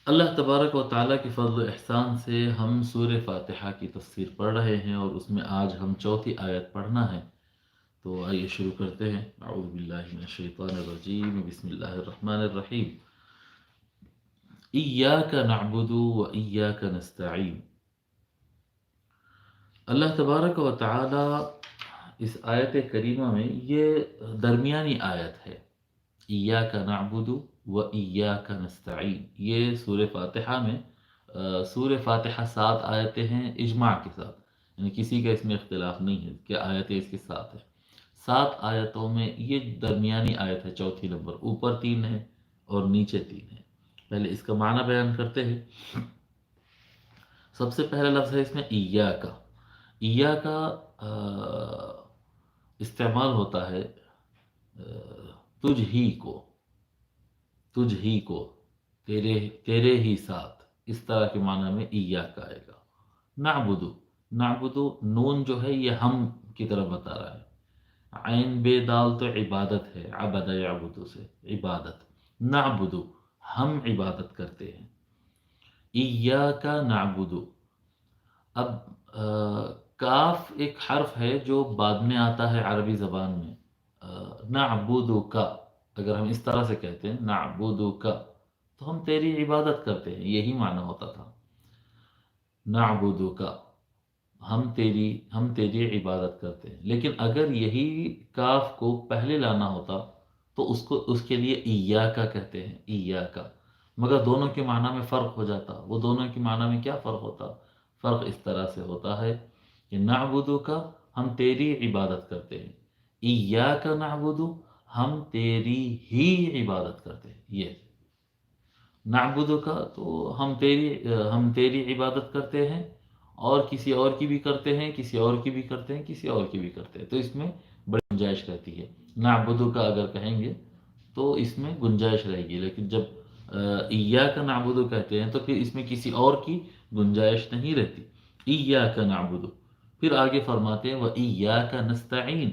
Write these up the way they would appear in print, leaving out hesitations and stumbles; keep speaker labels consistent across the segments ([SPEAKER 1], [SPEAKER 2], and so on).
[SPEAKER 1] اللہ تبارک و تعالیٰ کے فضل و احسان سے ہم سورہ فاتحہ کی تفسیر پڑھ رہے ہیں، اور اس میں آج ہم چوتھی آیت پڑھنا ہے۔ تو آئیے شروع کرتے ہیں۔ اعوذ باللہ من الشیطان الرجیم، بسم اللہ الرحمن الرحیم۔ ایاک نعبد و ایاک نستعین۔ اللہ تبارک و تعالیٰ اس آیت کریمہ میں یہ درمیانی آیت ہے، ایاک نعبد و ایاک نستعین۔ یہ سورہ فاتحہ میں سورہ فاتحہ 7 آیتیں ہیں اجماع کے ساتھ، یعنی کسی کا اس میں اختلاف نہیں ہے کہ آیتیں اس کے ساتھ ہیں۔ 7 آیتوں میں یہ درمیانی آیت ہے، چوتھی نمبر، اوپر 3 ہے اور نیچے 3 ہے۔ پہلے اس کا معنی بیان کرتے ہیں۔ سب سے پہلا لفظ ہے اس میں ایاک۔ ایاک استعمال ہوتا ہے تجھ ہی کو، تجھ ہی کو، تیرے ہی ساتھ، اس طرح کے معنی میں ایاک آئے گا۔ نعبدو، نعبدو نون جو ہے یہ ہم کی طرف بتا رہا ہے، عین بے دال تو عبادت ہے، عبد یعبدو سے عبادت۔ نعبدو ہم عبادت کرتے ہیں، ایاک نعبدو۔ اب کاف ایک حرف ہے جو بعد میں آتا ہے عربی زبان میں۔ نعبدو کا، اگر ہم اس طرح سے کہتے ہیں نعبدو کا، تو ہم تیری عبادت کرتے ہیں، یہی معنی ہوتا تھا نعبدو کا، ہم تیری عبادت کرتے ہیں۔ لیکن اگر یہی کاف کو پہلے لانا ہوتا تو اس کے لیے ایاکا کہتے ہیں، ایاکا، مگر دونوں کے معنی میں فرق ہو جاتا۔ وہ دونوں کے معنی میں کیا فرق ہوتا؟ فرق اس طرح سے ہوتا ہے کہ نعبدو کا ہم تیری عبادت کرتے ہیں، ایاکا نعبدو ہم تیری ہی عبادت کرتے ہیں۔ یہ نعبدو کا تو ہم تیری عبادت کرتے ہیں، اور کسی اور کی بھی کرتے ہیں، کسی اور کی بھی کرتے ہیں، کسی اور کی بھی کرتے ہیں، تو اس میں بڑی گنجائش رہتی ہے۔ نعبدو کا اگر کہیں گے تو اس میں گنجائش رہے گی، لیکن جب ایاک نعبدو کہتے ہیں تو پھر اس میں کسی اور کی گنجائش نہیں رہتی۔ ایاک نعبدو، پھر آگے فرماتے ہیں وَإِيَّاكَ نَسْتَعِينُ،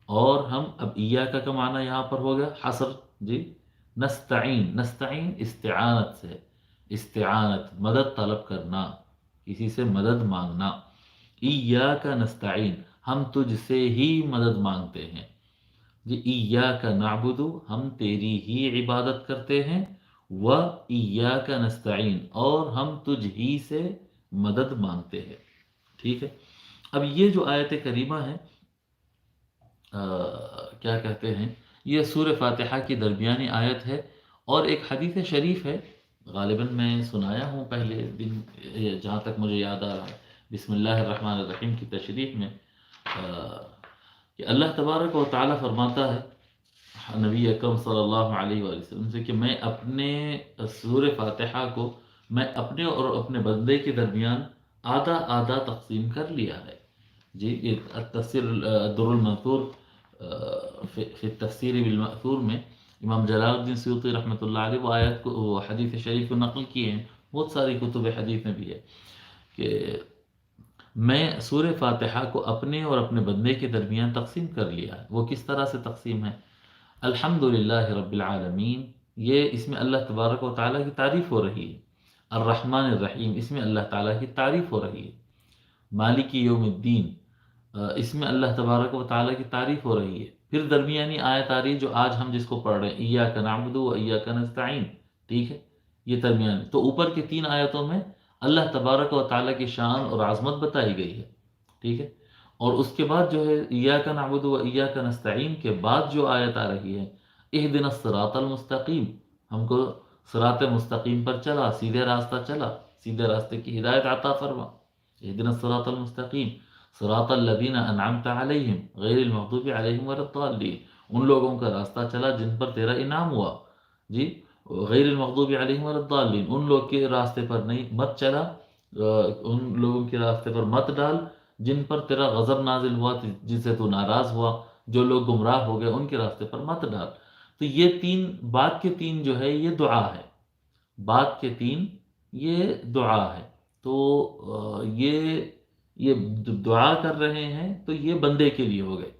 [SPEAKER 1] اور ہم، اب ایاک کا معنی یہاں پر ہو گیا حصر، جی، نستعین، نستعین استعانت سے، استعانت مدد طلب کرنا، کسی سے مدد مانگنا۔ ایاک نستعین ہم تجھ سے ہی مدد مانگتے ہیں، جی، ایاک نعبدو ہم تیری ہی عبادت کرتے ہیں، و ایاک نستعین اور ہم تجھ ہی سے مدد مانگتے ہیں۔ ٹھیک ہے، اب یہ جو آیت کریمہ ہے کیا کہتے ہیں، یہ سورہ فاتحہ کی درمیانی آیت ہے، اور ایک حدیث شریف ہے، غالباً میں سنایا ہوں پہلے دن، جہاں تک مجھے یاد آ رہا ہے، بسم اللہ الرحمن الرحیم کی تشریح میں، کہ اللہ تبارک و تعالیٰ فرماتا ہے نبی اکرم صلی اللہ علیہ وآلہ وسلم سے کہ میں اپنے سورہ فاتحہ کو میں اپنے اور اپنے بندے کے درمیان آدھا آدھا تقسیم کر لیا ہے۔ جی، یہ تفسیر در المنثور فی التفسیر بالمأثور میں امام جلال الدین سیوطی رحمۃ اللہ علیہ وہ آیت کو، وہ حدیث شریف کو نقل کیے ہیں، بہت ساری کتب حدیث میں بھی ہے کہ میں سورہ فاتحہ کو اپنے اور اپنے بندے کے درمیان تقسیم کر لیا ہے۔ وہ کس طرح سے تقسیم ہے؟ الحمدللہ رب العالمین، یہ اس میں اللہ تبارک و تعالیٰ کی تعریف ہو رہی ہے۔ الرحمن الرحیم، اس میں اللہ تعالیٰ کی تعریف ہو رہی ہے۔ مالک یوم الدین، اس میں اللہ تبارک و تعالیٰ کی تعریف ہو رہی ہے۔ پھر درمیانی آیت آ رہی ہے جو آج ہم جس کو پڑھ رہے ہیں، ایاک نعبد و ایاک نستعین، ٹھیک ہے، یہ درمیانی۔ تو اوپر کی 3 آیتوں میں اللہ تبارک و تعالیٰ کی شان اور عظمت بتائی گئی ہے، ٹھیک ہے، اور اس کے بعد جو ہے ایاک نعبد و ایاک نستعین کے بعد جو آیت آ رہی ہے، اہدنا الصراط المستقیم، ہم کو صراط مستقیم پر چلا، سیدھے راستہ چلا، سیدھے راستے کی ہدایت عطا فرما۔ اہدنا الصراط المستقیم صراط الذین انعمت علیہم غیر المغضوب علیہم ولا الضالین، ان لوگوں کا راستہ چلا جن پر تیرا انعام ہوا، جی، غیر المغضوب علیہم ولا الضالین، ان لوگ کے راستے پر نہیں مت چلا، ان لوگوں کے راستے پر مت ڈال جن پر تیرا غضب نازل ہوا، جن سے تو ناراض ہوا، جو لوگ گمراہ ہو گئے ان کے راستے پر مت ڈال۔ تو یہ 3 بعد کے 3 جو ہے یہ دعا ہے، بعد کے 3 یہ دعا ہے۔ تو یہ دعا کر رہے ہیں تو یہ بندے کے لیے ہو گئے۔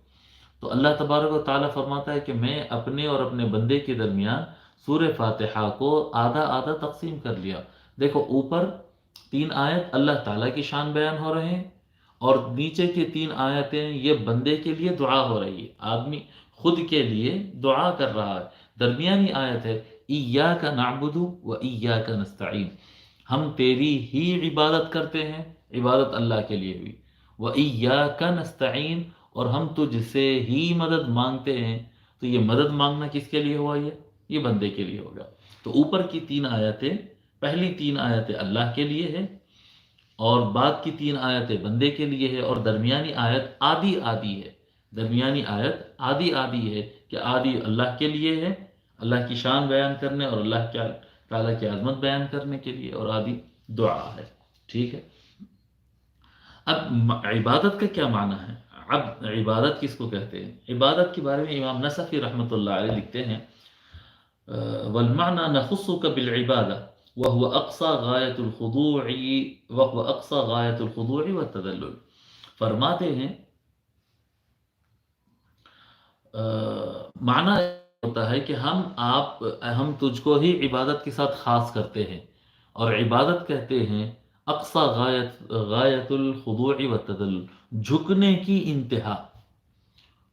[SPEAKER 1] تو اللہ تبارک و تعالیٰ فرماتا ہے کہ میں اپنے اور اپنے بندے کے درمیان سورہ فاتحہ کو آدھا آدھا تقسیم کر لیا. دیکھو اوپر 3 آیت اللہ تعالیٰ کی شان بیان ہو رہے ہیں، اور نیچے کی 3 آیتیں یہ بندے کے لیے دعا ہو رہی ہے، آدمی خود کے لیے دعا کر رہا ہے. درمیانی آیت ہے ایاک نعبد و ایاک نستعین، ہم تیری ہی عبادت کرتے ہیں، عبادت اللہ کے لیے ہوئی. وَإِيَّاكَ نَسْتَعِينُ، اور ہم تجھ سے ہی مدد مانگتے ہیں. تو یہ مدد مانگنا کس کے لیے ہوا؟ یہ بندے کے لیے ہوگا. تو اوپر کی 3 آیتیں، پہلی 3 آیتیں اللہ کے لیے ہے، اور بعد کی 3 آیتیں بندے کے لیے ہے، اور درمیانی آیت آدھی آدھی ہے. درمیانی آیت آدھی آدھی ہے کہ آدھی اللہ کے لیے ہے، اللہ کی شان بیان کرنے اور اللہ کے تعالیٰ کی عظمت بیان کرنے کے لیے، اور آدھی دعا ہے. ٹھیک ہے. اب عبادت کا کیا معنی ہے؟ اب عبادت کس کو کہتے ہیں؟ عبادت کے بارے میں امام نصفی رحمۃ اللہ علیہ لکھتے ہیں والمعنى نخصك بالعبادة وهو أقصى غاية الخضوع والتذلل. فرماتے ہیں معنی ہوتا ہے کہ ہم تجھ کو ہی عبادت کے ساتھ خاص کرتے ہیں، اور عبادت کہتے ہیں اقصى غایت الخضوع والتذلل، جھکنے کی انتہا،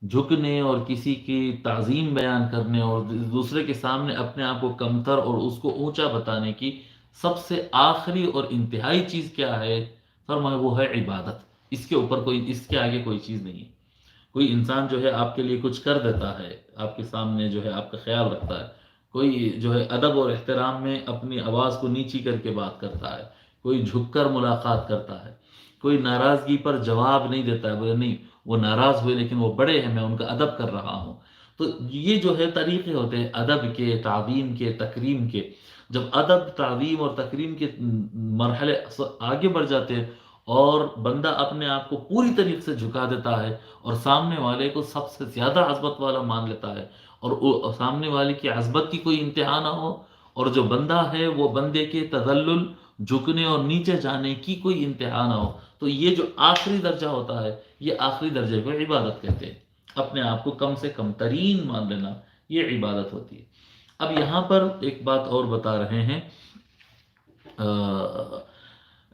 [SPEAKER 1] جھکنے اور کسی کی تعظیم بیان کرنے اور دوسرے کے سامنے اپنے آپ کو کمتر اور اس کو اونچا بتانے کی سب سے آخری اور انتہائی چیز کیا ہے؟ فرمایا وہ ہے عبادت. اس کے اوپر اس کے آگے کوئی چیز نہیں ہے. کوئی انسان جو ہے آپ کے لیے کچھ کر دیتا ہے، آپ کے سامنے جو ہے آپ کا خیال رکھتا ہے، کوئی جو ہے ادب اور احترام میں اپنی آواز کو نیچی کر کے بات کرتا ہے، کوئی جھک کر ملاقات کرتا ہے، کوئی ناراضگی پر جواب نہیں دیتا ہے، بولے نہیں وہ ناراض ہوئے لیکن وہ بڑے ہیں، میں ان کا ادب کر رہا ہوں. تو یہ جو ہے طریقے ہوتے ہیں ادب کے، تعظیم کے، تکریم کے. جب ادب، تعظیم اور تکریم کے مرحلے آگے بڑھ جاتے ہیں اور بندہ اپنے آپ کو پوری طریقے سے جھکا دیتا ہے اور سامنے والے کو سب سے زیادہ عظمت والا مان لیتا ہے، اور سامنے والے کی عظمت کی کوئی انتہا نہ ہو، اور جو بندہ ہے وہ بندے کے تذلل، جھکنے اور نیچے جانے کی کوئی انتہا نہ ہو، تو یہ جو آخری درجہ ہوتا ہے یہ آخری درجے کو عبادت کہتے ہیں. اپنے آپ کو کم سے کم ترین مان لینا یہ عبادت ہوتی ہے. اب یہاں پر ایک بات اور بتا رہے ہیں،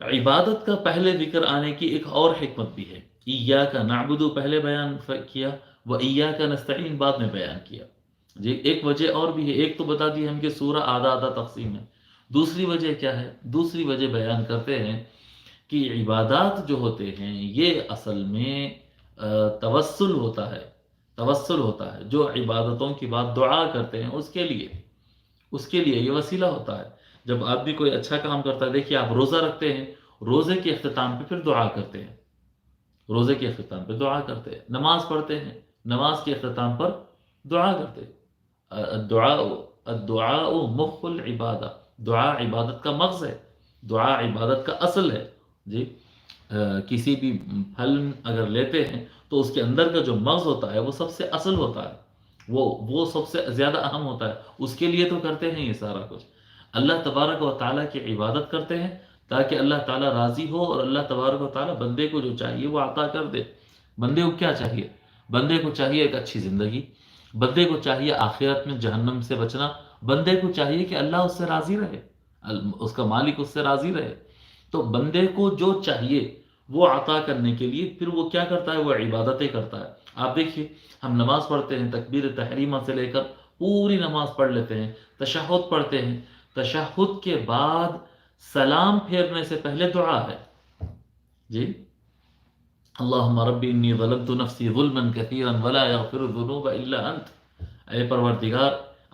[SPEAKER 1] عبادت کا پہلے ذکر آنے کی ایک اور حکمت بھی ہے. ایاک نعبد پہلے بیان کیا، و ایاک نستعین بعد میں بیان کیا. جی ایک وجہ اور بھی ہے، ایک تو بتا دی ہم کہ سورہ آدھا آدھا تقسیم ہے. دوسری وجہ کیا ہے؟ دوسری وجہ بیان کرتے ہیں کہ عبادات جو ہوتے ہیں یہ اصل میں توسل ہوتا ہے. توسل ہوتا ہے جو عبادتوں کی بات دعا کرتے ہیں اس کے لیے یہ وسیلہ ہوتا ہے. جب آدمی کوئی اچھا کام کرتا ہے، دیکھیے آپ روزہ رکھتے ہیں، روزے کے اختتام پہ پھر دعا کرتے ہیں، روزے کے اختتام پہ دعا کرتے ہیں. نماز پڑھتے ہیں، نماز کے اختتام پر دعا کرتے ہیں. الدعاء مخ العبادہ، دعا عبادت کا مغز ہے، دعا عبادت کا اصل ہے. جی کسی بھی پھل اگر لیتے ہیں تو اس کے اندر کا جو مغز ہوتا ہے وہ سب سے اصل ہوتا ہے، وہ سب سے زیادہ اہم ہوتا ہے. اس کے لیے تو کرتے ہیں یہ سارا کچھ. اللہ تبارک و تعالیٰ کی عبادت کرتے ہیں تاکہ اللہ تعالیٰ راضی ہو، اور اللہ تبارک و تعالیٰ بندے کو جو چاہیے وہ عطا کر دے. بندے کو کیا چاہیے؟ بندے کو چاہیے ایک اچھی زندگی، بندے کو چاہیے آخرت میں جہنم سے بچنا، بندے کو چاہیے کہ اللہ اس سے راضی رہے، اس کا مالک اس سے راضی رہے. تو بندے کو جو چاہیے وہ عطا کرنے کے لیے پھر وہ کیا کرتا ہے؟ وہ عبادتیں کرتا ہے. آپ دیکھیے ہم نماز پڑھتے ہیں، تکبیر تحریمہ سے لے کر پوری نماز پڑھ لیتے ہیں، تشہد پڑھتے ہیں، تشہد کے بعد سلام پھیرنے سے پہلے دعا ہے. جی اللہم ربی انی ظلمت نفسی ظلما کثیرا ولا یغفر الذنوب الا انت. اے پروردگار،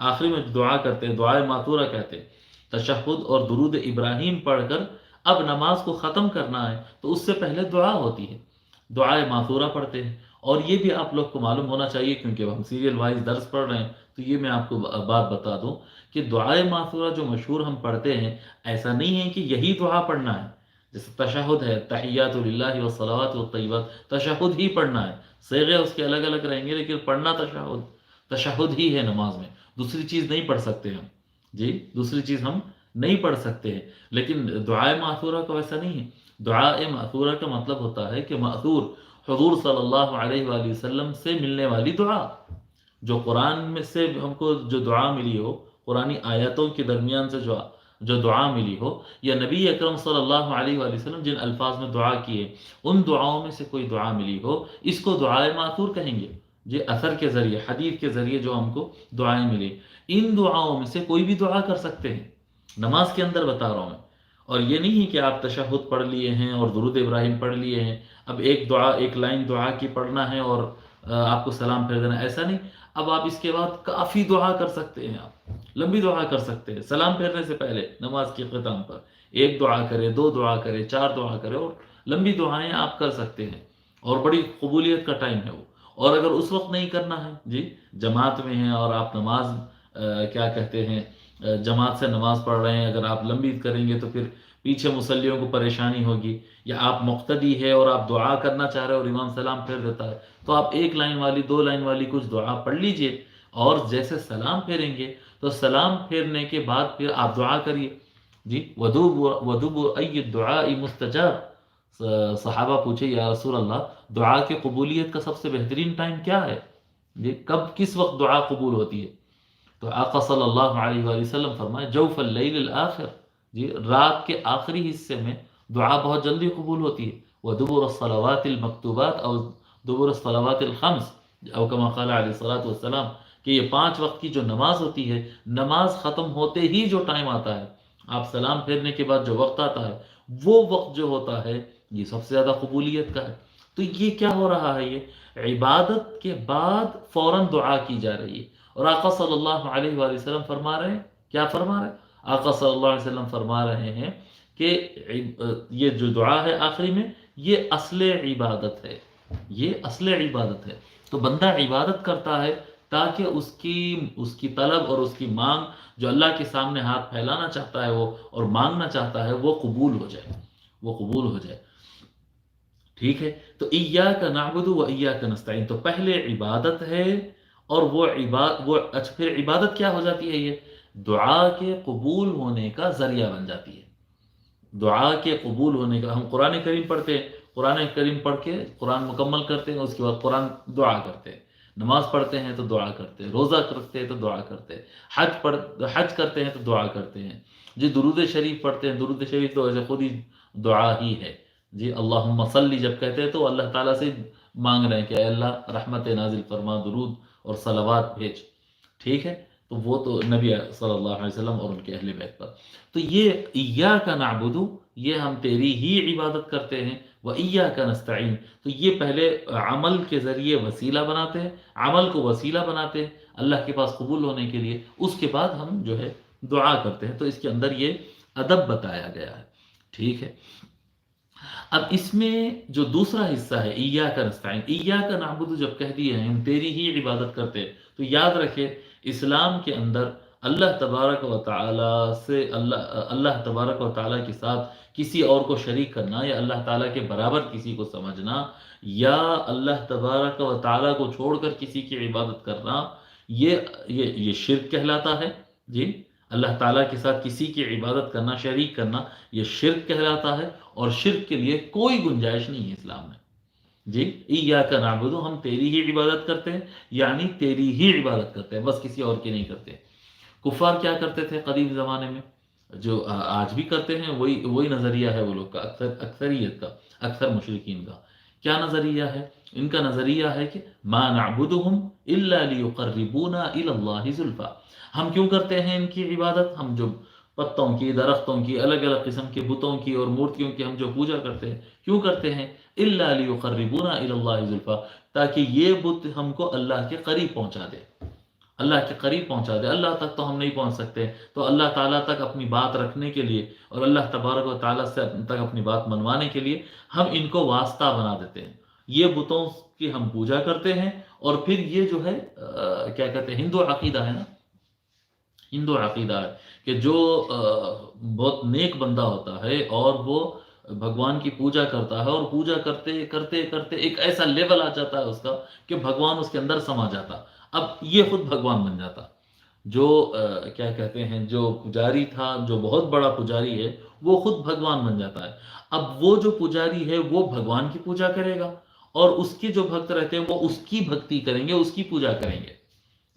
[SPEAKER 1] آخری میں دعا کرتے ہیں، دعائے معطورہ کہتے ہیں. تشہد اور درود ابراہیم پڑھ کر اب نماز کو ختم کرنا ہے تو اس سے پہلے دعا ہوتی ہے، دعائے معطورہ پڑھتے ہیں. اور یہ بھی آپ لوگ کو معلوم ہونا چاہیے کیونکہ ہم سیریل وائز درس پڑھ رہے ہیں، تو یہ میں آپ کو بات بتا دوں کہ دعائے معطورہ جو مشہور ہم پڑھتے ہیں، ایسا نہیں ہے کہ یہی دعا پڑھنا ہے. جیسے تشہد ہے، تحیات للہ والصلوات والطیبات، تشہد ہی پڑھنا ہے. صیغے اس کے الگ الگ رہیں گے لیکن پڑھنا تشہد ہی ہے. نماز میں دوسری چیز نہیں پڑھ سکتے ہم. جی دوسری چیز ہم نہیں پڑھ سکتے ہیں. لیکن دعائے معطورہ کا ویسا نہیں ہے. دعائے معطورہ کا مطلب ہوتا ہے کہ معطور حضور صلی اللہ علیہ وآلہ وسلم سے ملنے والی دعا، جو قرآن میں سے ہم کو جو دعا ملی ہو، قرآنی آیتوں کے درمیان سے جو دعا ملی ہو، یا نبی اکرم صلی اللہ علیہ وآلہ وسلم جن الفاظ میں دعا کیے ان دعاؤں میں سے کوئی دعا ملی ہو، اس کو دعائے ماثور کہیں گے. جی اثر کے ذریعے، حدیث کے ذریعے جو ہم کو دعائیں ملی، ان دعاؤں میں سے کوئی بھی دعا کر سکتے ہیں. نماز کے اندر بتا رہا ہوں میں. اور یہ نہیں کہ آپ تشہد پڑھ لیے ہیں اور درود ابراہیم پڑھ لیے ہیں، اب ایک لائن دعا کی پڑھنا ہے اور آپ کو سلام پھیر دینا، ایسا نہیں. اب آپ اس کے بعد کافی دعا کر سکتے ہیں، آپ لمبی دعا کر سکتے ہیں سلام پھیرنے سے پہلے. نماز کے اختتام پر ایک دعا کرے، دو دعا کرے، چار دعا کرے، اور لمبی دعائیں آپ کر سکتے ہیں، اور بڑی قبولیت کا ٹائم ہے وہ. اور اگر اس وقت نہیں کرنا ہے، جی جماعت میں ہیں اور آپ نماز کیا کہتے ہیں جماعت سے نماز پڑھ رہے ہیں، اگر آپ لمبی کریں گے تو پھر پیچھے مصلیوں کو پریشانی ہوگی، یا آپ مقتدی ہے اور آپ دعا کرنا چاہ رہے ہیں اور امام سلام پھیر دیتا ہے، تو آپ ایک لائن والی، دو لائن والی کچھ دعا پڑھ لیجئے. اور جیسے سلام پھیریں گے تو سلام پھیرنے کے بعد پھر آپ دعا کریے. جی ودوب ای الدعاء مستجاب. صحابہ پوچھے یا رسول اللہ، دعا کی قبولیت کا سب سے بہترین ٹائم کیا ہے؟ جی کس وقت دعا قبول ہوتی ہے؟ تو آقا صلی اللہ علیہ وآلہ وسلم فرمائے جوف اللیل الاخر. جی رات کے آخری حصے میں دعا بہت جلدی قبول ہوتی ہے. ودبر الصلوات المکتوبات او دبر الصلوات الخمس، او کما قال علیہ الصلوۃ والسلام، کہ یہ 5 وقت کی جو نماز ہوتی ہے، نماز ختم ہوتے ہی جو ٹائم آتا ہے، آپ سلام پھیرنے کے بعد جو وقت آتا ہے، وہ وقت جو ہوتا ہے یہ سب سے زیادہ قبولیت کا ہے. تو یہ کیا ہو رہا ہے؟ یہ عبادت کے بعد فوراً دعا کی جا رہی ہے. اور آقا صلی اللہ علیہ وآلہ وسلم فرما رہے ہیں، کیا فرما رہے ہیں؟ آقا صلی اللہ علیہ وسلم فرما رہے ہیں کہ یہ جو دعا ہے آخری میں، یہ اصل عبادت ہے، یہ اصل عبادت ہے. تو بندہ عبادت کرتا ہے تاکہ اس کی طلب اور اس کی مانگ جو اللہ کے سامنے ہاتھ پھیلانا چاہتا ہے وہ اور مانگنا چاہتا ہے، وہ قبول ہو جائے، وہ قبول ہو جائے. ٹھیک ہے؟ تو ایاک نعبد و ایاک نستعین، تو پہلے عبادت ہے، اور اچھا پھر عبادت کیا ہو جاتی ہے؟ یہ دعا کے قبول ہونے کا ذریعہ بن جاتی ہے. دعا کے قبول ہونے کا، ہم قرآن کریم پڑھتے ہیں، قرآن کریم پڑھ کے قرآن مکمل کرتے ہیں، اس کے بعد قرآن دعا کرتے ہیں. نماز پڑھتے ہیں تو دعا کرتے ہیں، روزہ کرتے ہیں تو دعا کرتے ہیں، حج کرتے ہیں تو دعا کرتے ہیں. جی درود شریف پڑھتے ہیں، درود شریف تو ایسے خود ہی دعا ہی ہے. جی اللہم صلی جب کہتے ہیں تو اللہ تعالیٰ سے مانگ رہے ہیں کہ اے اللہ رحمت نازل فرما، درود اور صلوات بھیج. ٹھیک ہے؟ تو وہ تو نبی صلی اللہ علیہ وسلم اور ان کے اہل بیت پر. تو یہ ایاک نعبد، یہ ہم تیری ہی عبادت کرتے ہیں، و ایاک نستعین، تو یہ پہلے عمل کے ذریعے وسیلہ بناتے ہیں، عمل کو وسیلہ بناتے ہیں اللہ کے پاس قبول ہونے کے لیے. اس کے بعد ہم جو ہے دعا کرتے ہیں. تو اس کے اندر یہ ادب بتایا گیا ہے. ٹھیک ہے؟ اب اس میں جو دوسرا حصہ ہے ایاک نستعین، ایاک نعبد جب کہہ دیے ہیں ہم تیری ہی عبادت کرتے ہیں، تو یاد رکھے اسلام کے اندر اللہ تبارک و تعالیٰ سے اللہ تبارک و تعالیٰ کے ساتھ کسی اور کو شریک کرنا، یا اللہ تعالیٰ کے برابر کسی کو سمجھنا، یا اللہ تبارک و تعالیٰ کو چھوڑ کر کسی کی عبادت کرنا، یہ شرک کہلاتا ہے. جی اللہ تعالیٰ کے ساتھ کسی کی عبادت کرنا، شریک کرنا، یہ شرک کہلاتا ہے، اور شرک کے لیے کوئی گنجائش نہیں ہے اسلام میں. جی ایاک نعبد، ہم تیری ہی عبادت کرتے ہیں، یعنی تیری ہی عبادت کرتے ہیں، بس کسی اور کی نہیں کرتے. کفار کیا کرتے تھے قدیم زمانے میں، جو آج بھی کرتے ہیں، وہی نظریہ ہے وہ لوگ کا، اکثریت کا، اکثر مشرکین کا. کیا نظریہ ہے؟ ان کا نظریہ ہے کہ ما نعبدهم الا لیقربونا الی اللہ زلفا. ہم کیوں کرتے ہیں ان کی عبادت؟ ہم جو پتوں کی، درختوں کی، الگ الگ قسم کے بتوں کی اور مورتیوں کی ہم جو پوجا کرتے ہیں، کیوں کرتے ہیں؟ الا لیقربونا الی اللہ زلفا، تاکہ یہ بت ہم کو اللہ کے قریب پہنچا دے، اللہ کے قریب پہنچا دے. اللہ تک تو ہم نہیں پہنچ سکتے، تو اللہ تعالیٰ تک اپنی بات رکھنے کے لیے اور اللہ تبارک و تعالیٰ سے تک اپنی بات منوانے کے لیے ہم ان کو واسطہ بنا دیتے ہیں. یہ بتوں کی ہم پوجا کرتے ہیں، اور پھر یہ جو ہے کیا کہتے ہیں، ہندو عقیدہ ہے نا، ہندو عقیدہ ہے کہ جو بہت نیک بندہ ہوتا ہے اور وہ بھگوان کی پوجا کرتا ہے، اور پوجا کرتے کرتے کرتے ایک ایسا لیول آ جاتا ہے اس کا کہ بھگوان اس کے اندر سما جاتا، اب یہ خود بھگوان بن جاتا. جو کیا کہتے ہیں، جو پجاری تھا، جو بہت بڑا پجاری ہے، وہ خود بھگوان بن جاتا ہے. اب وہ جو پجاری ہے وہ بھگوان کی پوجا کرے گا، اور اس کے جو بھکت رہتے ہیں وہ اس کی بھکتی کریں گے، اس کی پوجا کریں گے.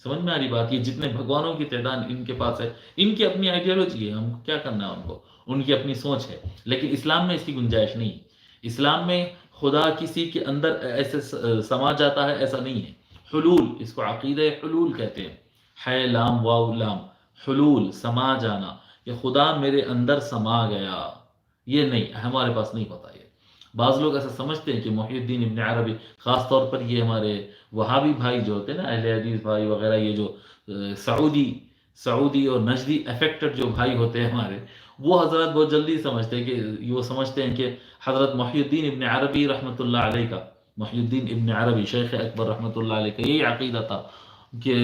[SPEAKER 1] سمجھ میں آ رہی بات؟ یہ جتنے بھگوانوں کی تعداد ان کے پاس ہے، ان کی اپنی آئیڈیالوجی ہے، ہم کو کیا کرنا ہے ان کو، ان کی اپنی سوچ ہے، لیکن اسلام میں اس کی گنجائش نہیں۔ اسلام میں خدا کسی کے اندر ایسے سما جاتا ہے، ایسا نہیں ہے۔ حلول، اس کو عقیدہ حلول کہتے ہیں، ہے لام واو لام، حلول سما جانا، کہ خدا میرے اندر سما گیا، یہ نہیں، ہمارے پاس نہیں ہوتا یہ۔ بعض لوگ ایسا سمجھتے ہیں کہ محی الدین ابن عربی، خاص طور پر یہ ہمارے وہابی بھائی جو ہوتے ہیں نا، اہل حدیث بھائی وغیرہ، یہ جو سعودی اور نجدی افیکٹڈ جو بھائی ہوتے ہیں ہمارے، وہ حضرات بہت جلدی سمجھتے ہیں کہ وہ سمجھتے ہیں کہ حضرت محی الدین ابن عربی رحمۃ اللہ علیہ کا، محی الدین ابن عربی شیخ اکبر رحمۃ اللہ علیہ کا یہی عقیدہ تھا کہ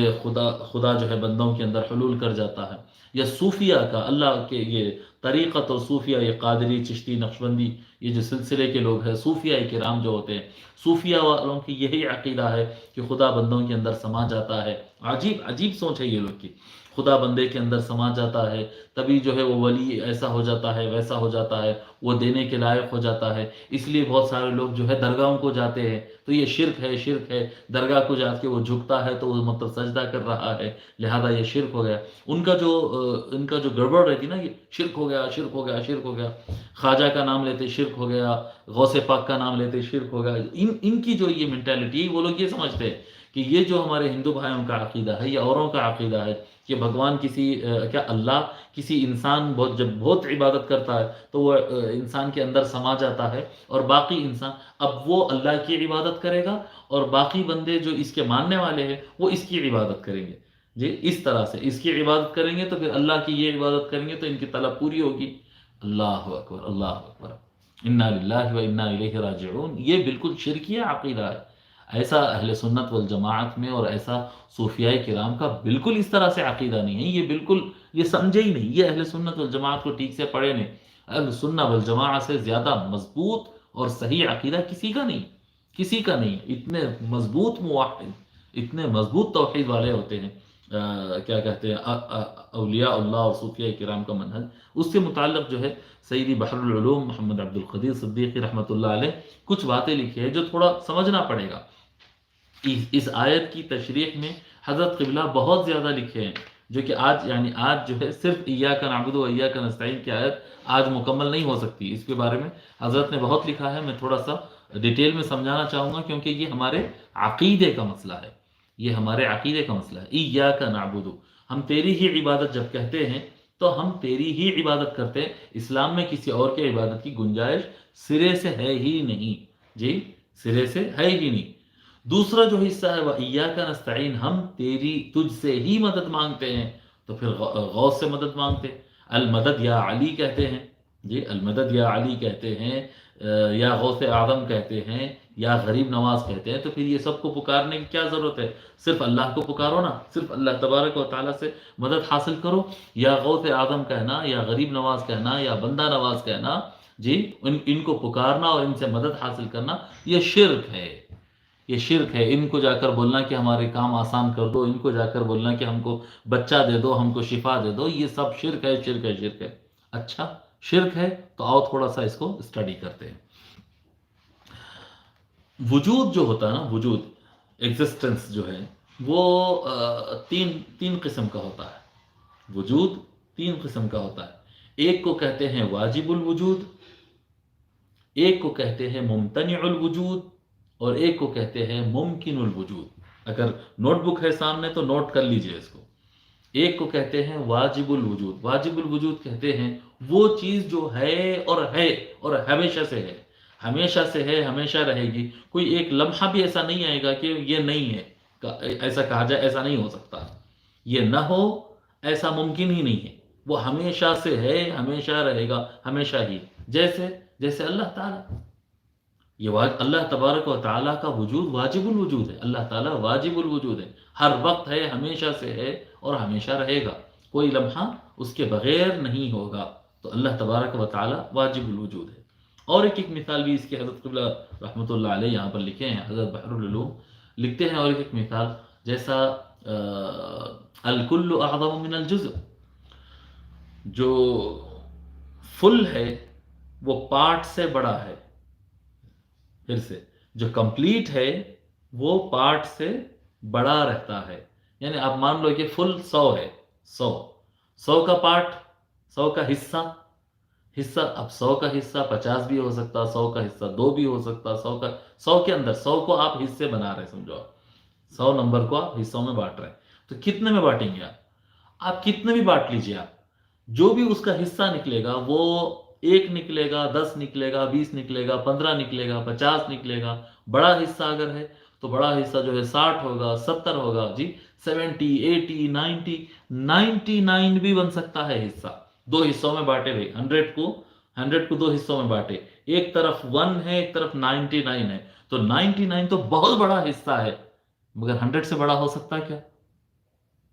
[SPEAKER 1] خدا جو ہے بندوں کے اندر حلول کر جاتا ہے، یا صوفیہ کا، اللہ کے یہ طریقت اور صوفیہ، یہ قادری، چشتی، نقشبندی، یہ جو سلسلے کے لوگ ہیں، صوفیہ کرام جو ہوتے ہیں، صوفیہ والوں کی یہی عقیدہ ہے کہ خدا بندوں کے اندر سما جاتا ہے۔ عجیب عجیب سوچ ہے یہ لوگ کی، خدا بندے کے اندر سما جاتا ہے، تبھی جو ہے وہ ولی ایسا ہو جاتا ہے، ویسا ہو جاتا ہے، وہ دینے کے لائق ہو جاتا ہے۔ اس لیے بہت سارے لوگ جو ہے درگاہوں کو جاتے ہیں تو یہ شرک ہے، شرک ہے، درگاہ کو جا کے وہ جھکتا ہے تو وہ مطلب سجدہ کر رہا ہے، لہذا یہ شرک ہو گیا۔ ان کا جو گڑبڑ رہتی نا، یہ شرک ہو گیا، شرک ہو گیا، شرک ہو گیا، خواجہ کا نام لیتے شرک ہو گیا، غوث پاک کا نام لیتے شرک ہو گیا۔ ان کی جو یہ مینٹالٹی، وہ لوگ یہ سمجھتے ہیں کہ یہ جو ہمارے ہندو بھائیوں کا عقیدہ ہے یا اوروں کا عقیدہ ہے کہ بھگوان کیا اللہ کسی انسان جب بہت عبادت کرتا ہے تو وہ انسان کے اندر سما جاتا ہے، اور باقی انسان اب وہ اللہ کی عبادت کرے گا، اور باقی بندے جو اس کے ماننے والے ہیں وہ اس کی عبادت کریں گے۔ جی، اس طرح سے اس کی عبادت کریں گے تو پھر اللہ کی یہ عبادت کریں گے تو ان کی طلب پوری ہوگی۔ اللہ اکبر، اللہ اکبر، انا للہ و انا الیہ راجعون۔ یہ بالکل شرکیہ عقیدہ ہے، ایسا اہل سنت والجماعت میں اور ایسا صوفیاء کرام کا بالکل اس طرح سے عقیدہ نہیں ہے۔ یہ بالکل یہ سمجھے ہی نہیں، یہ اہل سنت والجماعت کو ٹھیک سے پڑھے نہیں۔ اہل سنت والجماعت سے زیادہ مضبوط اور صحیح عقیدہ کسی کا نہیں، کسی کا نہیں۔ اتنے مضبوط موحد، اتنے مضبوط توحید والے ہوتے ہیں، کیا کہتے ہیں، اولیاء اللہ اور صوفیاء کرام کا منہج۔ اس سے متعلق جو ہے سیدی بحر العلوم محمد عبد القدیر صدیقی رحمۃ اللہ علیہ کچھ باتیں لکھی ہے جو تھوڑا سمجھنا پڑے گا۔ اس آیت کی تشریح میں حضرت قبلہ بہت زیادہ لکھے ہیں، جو کہ آج جو ہے صرف ایاک نعبد و ایاک نستعین کی آیت آج مکمل نہیں ہو سکتی۔ اس کے بارے میں حضرت نے بہت لکھا ہے، میں تھوڑا سا ڈیٹیل میں سمجھانا چاہوں گا کیونکہ یہ ہمارے عقیدے کا مسئلہ ہے، یہ ہمارے عقیدے کا مسئلہ ہے۔ ایاک نعبد، ہم تیری ہی عبادت جب کہتے ہیں تو ہم تیری ہی عبادت کرتے ہیں، اسلام میں کسی اور کی عبادت کی گنجائش سرے سے ہے ہی نہیں، جی سرے سے ہے ہی نہیں۔ دوسرا جو حصہ ہے وَإِيَّاكَ نَسْتَعِينُ، ہم تجھ سے ہی مدد مانگتے ہیں، تو پھر غوث سے مدد مانگتے ہیں۔ المدد یا علی کہتے ہیں، جی المدد یا علی کہتے ہیں، یا غوث اعظم کہتے ہیں، یا غریب نواز کہتے ہیں، تو پھر یہ سب کو پکارنے کی کیا ضرورت ہے؟ صرف اللہ کو پکارو نا، صرف اللہ تبارک و تعالیٰ سے مدد حاصل کرو۔ یا غوث اعظم کہنا، یا غریب نواز کہنا، یا بندہ نواز کہنا، جی ان کو پکارنا اور ان سے مدد حاصل کرنا، یہ شرک ہے، یہ شرک ہے۔ ان کو جا کر بولنا کہ ہمارے کام آسان کر دو، ان کو جا کر بولنا کہ ہم کو بچہ دے دو، ہم کو شفا دے دو، یہ سب شرک ہے، شرک ہے، شرک ہے۔ اچھا شرک ہے تو آؤ تھوڑا سا اس کو اسٹڈی کرتے ہیں۔ وجود جو ہوتا ہے نا، وجود، ایگزسٹنس جو ہے، وہ تین قسم کا ہوتا ہے۔ وجود تین قسم کا ہوتا ہے، ایک کو کہتے ہیں واجب الوجود، ایک کو کہتے ہیں ممتنع الوجود، اور ایک کو کہتے ہیں ممکن الوجود۔ اگر نوٹ بک ہے سامنے تو نوٹ کر لیجئے اس کو۔ ایک کو کہتے ہیں واجب الوجود، واجب الوجود کہتے ہیں وہ چیز جو ہے اور ہمیشہ سے ہے، ہمیشہ سے ہے، ہمیشہ رہے گی، کوئی ایک لمحہ بھی ایسا نہیں آئے گا کہ یہ نہیں ہے، ایسا کہا جائے، ایسا نہیں ہو سکتا، یہ نہ ہو ایسا ممکن ہی نہیں ہے، وہ ہمیشہ سے ہے، ہمیشہ رہے گا، ہمیشہ ہی، جیسے اللہ تعالیٰ، یہ اللہ تبارک و تعالیٰ کا وجود واجب الوجود ہے، اللہ تعالیٰ واجب الوجود ہے، ہر وقت ہے، ہمیشہ سے ہے اور ہمیشہ رہے گا، کوئی لمحہ اس کے بغیر نہیں ہوگا، تو اللہ تبارک و تعالیٰ واجب الوجود ہے۔ اور ایک مثال بھی اس کے حضرت قبلہ رحمۃ اللہ علیہ یہاں پر لکھے ہیں، حضرت بحر العلوم لکھتے ہیں، اور ایک مثال جیسا الکل اعظم من الجزء، جو فل ہے وہ پارٹ سے بڑا ہے، پھر سے جو کمپلیٹ ہے وہ پارٹ سے بڑا رہتا ہے، یعنی آپ مان لو کہ فل 100 ہے، 100 کا پارٹ، 100 کا حصہ اب 100 کا حصہ 50 بھی ہو سکتا، 100 کا حصہ 2 بھی ہو سکتا، 100 کے اندر 100 کو آپ حصے بنا رہے، سمجھو آپ 100 نمبر کو آپ حصوں میں بانٹ رہے ہیں، تو کتنے میں بانٹیں گے آپ کتنے بھی بانٹ لیجئے، آپ جو بھی اس کا حصہ نکلے گا وہ 1 نکلے گا، 10 نکلے گا، 20 نکلے گا، 15 نکلے گا، 50 نکلے گا، بڑا حصہ اگر ہے تو بڑا حصہ جو ہے 60 ہوگا، 70 ہوگا، جی 70، 80، 90، 99 بھی بن سکتا ہے حصہ، 2 حصوں میں بانٹے بھائی، 100 کو 2 حصوں میں بانٹے، ایک طرف 1 ہے، ایک طرف 99 ہے، تو 99 تو بہت بڑا حصہ ہے، مگر 100 سے بڑا ہو سکتا ہے کیا؟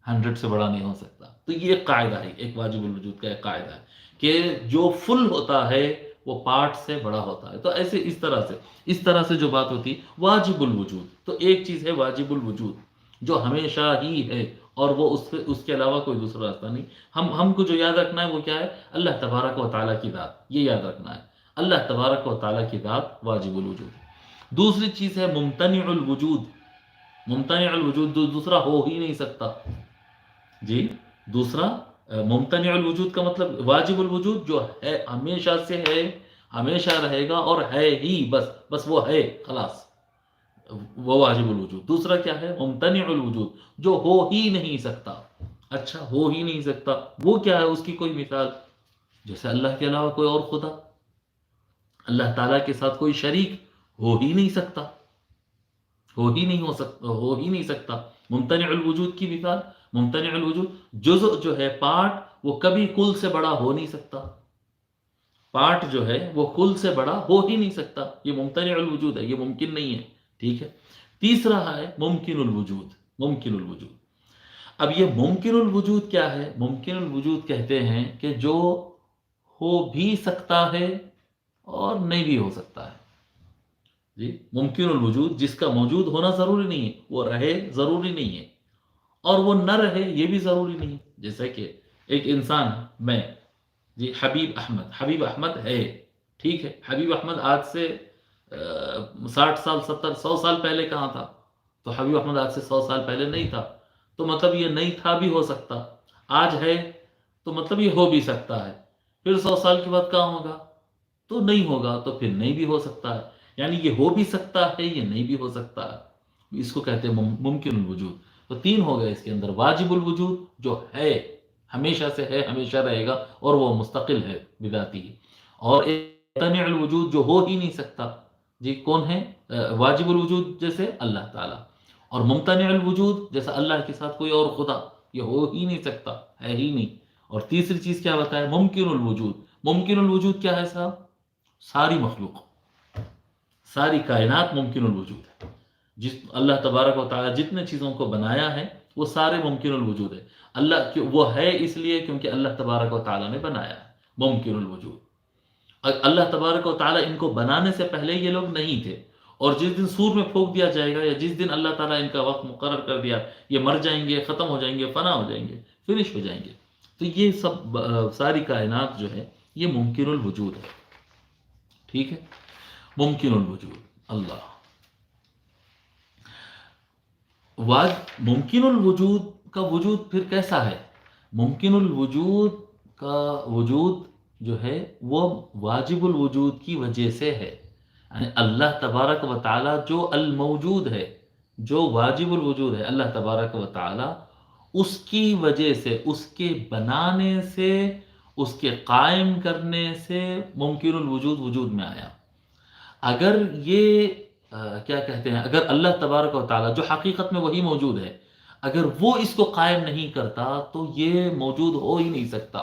[SPEAKER 1] 100 سے بڑا نہیں ہو سکتا، تو یہ ایک قاعدہ ہے، ایک واجب الوجود کا ایک قاعدہ ہے کہ جو فل ہوتا ہے وہ پارٹ سے بڑا ہوتا ہے، تو ایسے اس طرح سے جو بات ہوتی واجب الوجود، تو ایک چیز ہے واجب الوجود جو ہمیشہ ہی ہے، اور وہ اس کے علاوہ کوئی دوسرا راستہ نہیں، ہم کو جو یاد رکھنا ہے وہ کیا ہے؟ اللہ تبارک و تعالیٰ کی ذات، یہ یاد رکھنا ہے، اللہ تبارک و تعالیٰ کی ذات واجب الوجود ہے۔ دوسری چیز ہے ممتنع الوجود، ممتنع الوجود دوسرا ہو ہی نہیں سکتا، جی دوسرا ممتنع الوجود کا مطلب واجب الوجود جو ہے ہمیشہ سے ہے، ہمیشہ رہے گا اور ہے ہی، بس وہ ہے خلاص، وہ واجب الوجود۔ دوسرا کیا ہے؟ ممتنع الوجود جو ہو ہی نہیں سکتا، اچھا ہو ہی نہیں سکتا، وہ کیا ہے؟ اس کی کوئی مثال، جیسے اللہ کے علاوہ کوئی اور خدا، اللہ تعالیٰ کے ساتھ کوئی شریک ہو ہی نہیں سکتا، ہو ہی نہیں سکتا، ممتنع الوجود کی مثال، ممتنع الوجود جزء جو ہے پارٹ وہ کبھی کل سے بڑا ہو نہیں سکتا، پارٹ جو ہے وہ کل سے بڑا ہو ہی نہیں سکتا، یہ ممتنع الوجود ہے، یہ ممکن نہیں ہے، ٹھیک ہے۔ تیسرا ہے ممکن الوجود، ممکن الوجود، اب یہ ممکن الوجود کیا ہے؟ ممکن الوجود کہتے ہیں کہ جو ہو بھی سکتا ہے اور نہیں بھی ہو سکتا ہے، جی ممکن الوجود جس کا موجود ہونا ضروری نہیں ہے، وہ رہے ضروری نہیں ہے، اور وہ نہ رہے یہ بھی ضروری نہیں ہے، جیسے کہ ایک انسان، میں جی حبیب احمد ہے، ٹھیک ہے، حبیب احمد آج سے 60 سال 70 100 سال پہلے کہاں تھا؟ تو حبیب احمد آج سے 100 سال پہلے نہیں تھا، تو مطلب یہ نہیں تھا بھی ہو سکتا، آج ہے تو مطلب یہ ہو بھی سکتا ہے، پھر 100 سال کے بعد کہاں ہوگا؟ تو نہیں ہوگا، تو پھر نہیں بھی ہو سکتا ہے، یعنی یہ ہو بھی سکتا ہے، یہ نہیں بھی ہو سکتا ہے، اس کو کہتے ہیں ممکن الوجود۔ تو 3 ہو گئے اس کے اندر، واجب الوجود جو ہے ہمیشہ سے ہے، ہمیشہ رہے گا اور وہ مستقل ہے بذاتی ہی، اور ایک ممتنع الوجود جو ہو ہی نہیں سکتا، جی کون ہے؟ واجب الوجود جیسے اللہ تعالیٰ، اور ممتنع الوجود جیسا اللہ کے ساتھ کوئی اور خدا، یہ ہو ہی نہیں سکتا، ہے ہی نہیں۔ اور تیسری چیز کیا بتایا؟ ممکن الوجود، ممکن الوجود کیا ہے صاحب؟ ساری مخلوق، ساری کائنات ممکن الوجود ہے، جس اللہ تبارک و تعالیٰ جتنے چیزوں کو بنایا ہے وہ سارے ممکن الوجود ہے، اللہ وہ ہے اس لیے کیونکہ اللہ تبارک و تعالیٰ نے بنایا ہے، ممکن الوجود۔ اللہ تبارک و تعالیٰ ان کو بنانے سے پہلے یہ لوگ نہیں تھے، اور جس دن سور میں پھونک دیا جائے گا، یا جس دن اللہ تعالیٰ ان کا وقت مقرر کر دیا، یہ مر جائیں گے، ختم ہو جائیں گے، فنا ہو جائیں گے، فنش ہو جائیں گے، تو یہ سب ساری کائنات جو ہے یہ ممکن الوجود ہے، ٹھیک ہے، ممکن الوجود اللہ۔ ممکن الوجود کا وجود پھر کیسا ہے؟ ممکن الوجود کا وجود جو ہے وہ واجب الوجود کی وجہ سے ہے، یعنی اللہ تبارک و تعالی جو الموجود ہے، جو واجب الوجود ہے اللہ تبارک و تعالی، اس کی وجہ سے، اس کے بنانے سے، اس کے قائم کرنے سے ممکن الوجود وجود میں آیا۔ اگر یہ کیا کہتے ہیں، اگر اللہ تبارک و تعالیٰ جو حقیقت میں وہی موجود ہے، اگر وہ اس کو قائم نہیں کرتا تو یہ موجود ہو ہی نہیں سکتا۔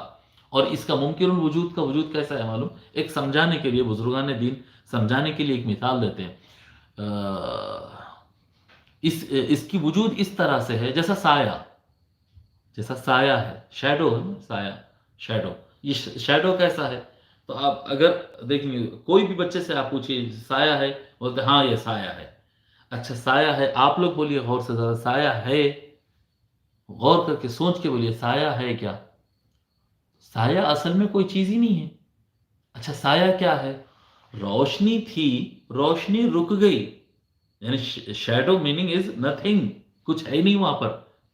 [SPEAKER 1] اور اس کا ممکن الوجود کا وجود کیسا ہے معلوم؟ ایک سمجھانے کے لیے بزرگان دین سمجھانے کے لیے ایک مثال دیتے ہیں، اس کی وجود اس طرح سے ہے جیسا سایہ، جیسا سایہ ہے، شیڈو ہے نا، سایہ، شیڈو، یہ شیڈو کیسا ہے؟ تو آپ اگر دیکھیں گے، کوئی بھی بچے سے آپ پوچھیے سایہ ہے، بولتے ہاں یہ سایہ ہے، اچھا سایہ ہے، آپ لوگ بولیے غور سے ذرا، سایہ ہے، غور کر کے سوچ کے بولیے سایہ ہے کیا؟ سایہ اصل میں کوئی چیز ہی نہیں ہے۔ اچھا سایہ کیا ہے؟ روشنی تھی، روشنی رک گئی، یعنی شیڈو میننگ از نتھنگ، کچھ ہے نہیں وہاں پر،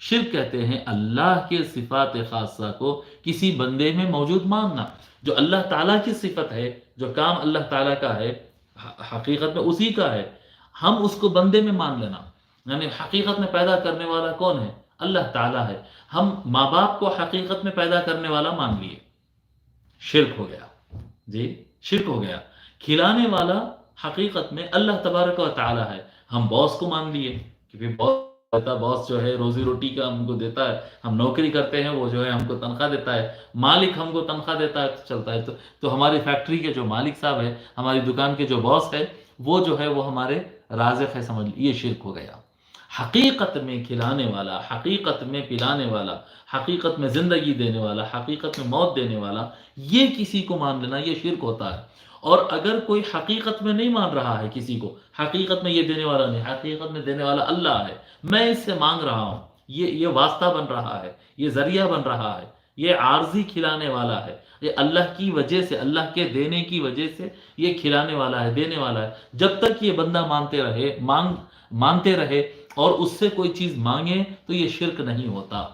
[SPEAKER 1] شرک کہتے ہیں اللہ کے صفات خاصہ کو کسی بندے میں موجود ماننا. جو اللہ تعالیٰ کی صفت ہے، جو کام اللہ تعالیٰ کا ہے، حقیقت میں اسی کا ہے، ہم اس کو بندے میں مان لینا. یعنی حقیقت میں پیدا کرنے والا کون ہے؟ اللہ تعالیٰ ہے. ہم ماں باپ کو حقیقت میں پیدا کرنے والا مان لیے، شرک ہو گیا. جی، شرک ہو گیا. کھلانے والا حقیقت میں اللہ تبارک و تعالیٰ ہے. ہم باس کو مان لیے، کیونکہ باس جو ہے روزی روٹی کا ہم کو دیتا ہے. ہم نوکری کرتے ہیں، وہ جو ہے ہم کو تنخواہ دیتا ہے. مالک ہم کو تنخواہ دیتا ہے تو چلتا ہے. تو ہماری فیکٹری کے جو مالک صاحب ہے، ہماری دکان کے جو باس ہے، وہ جو ہے وہ ہمارے رازق ہے، سمجھ لیے. یہ شرک ہو گیا. حقیقت میں کھلانے والا، حقیقت میں پلانے والا، حقیقت میں زندگی دینے والا، حقیقت میں موت دینے والا، یہ کسی کو مان لینا، یہ شرک ہوتا ہے. اور اگر کوئی حقیقت میں نہیں مان رہا ہے کسی کو، حقیقت میں یہ دینے والا نہیں، حقیقت میں دینے والا اللہ ہے، میں اس سے مانگ رہا ہوں، یہ واسطہ بن رہا ہے، یہ ذریعہ بن رہا ہے، یہ عارضی کھلانے والا ہے، یہ اللہ کی وجہ سے، اللہ کے دینے کی وجہ سے یہ کھلانے والا ہے، دینے والا ہے. جب تک یہ بندہ مانتے رہے اور اس سے کوئی چیز مانگے تو یہ شرک نہیں ہوتا،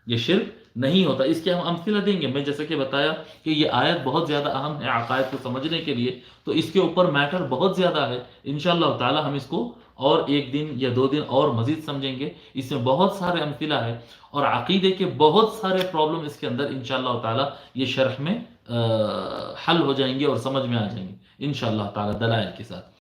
[SPEAKER 1] یہ شرک نہیں ہوتا. اس کے ہم امثلہ دیں گے. میں جیسا کہ بتایا کہ یہ آیت بہت زیادہ اہم ہے عقائد کو سمجھنے کے لیے، تو اس کے اوپر میٹر بہت زیادہ ہے. انشاءاللہ تعالی ہم اس کو اور ایک دن یا 2 دن اور مزید سمجھیں گے. اس میں بہت سارے امثلہ ہے اور عقیدے کے بہت سارے پرابلم اس کے اندر انشاءاللہ تعالی یہ شرح میں حل ہو جائیں گے اور سمجھ میں آ جائیں گے انشاءاللہ تعالی دلائل کے ساتھ.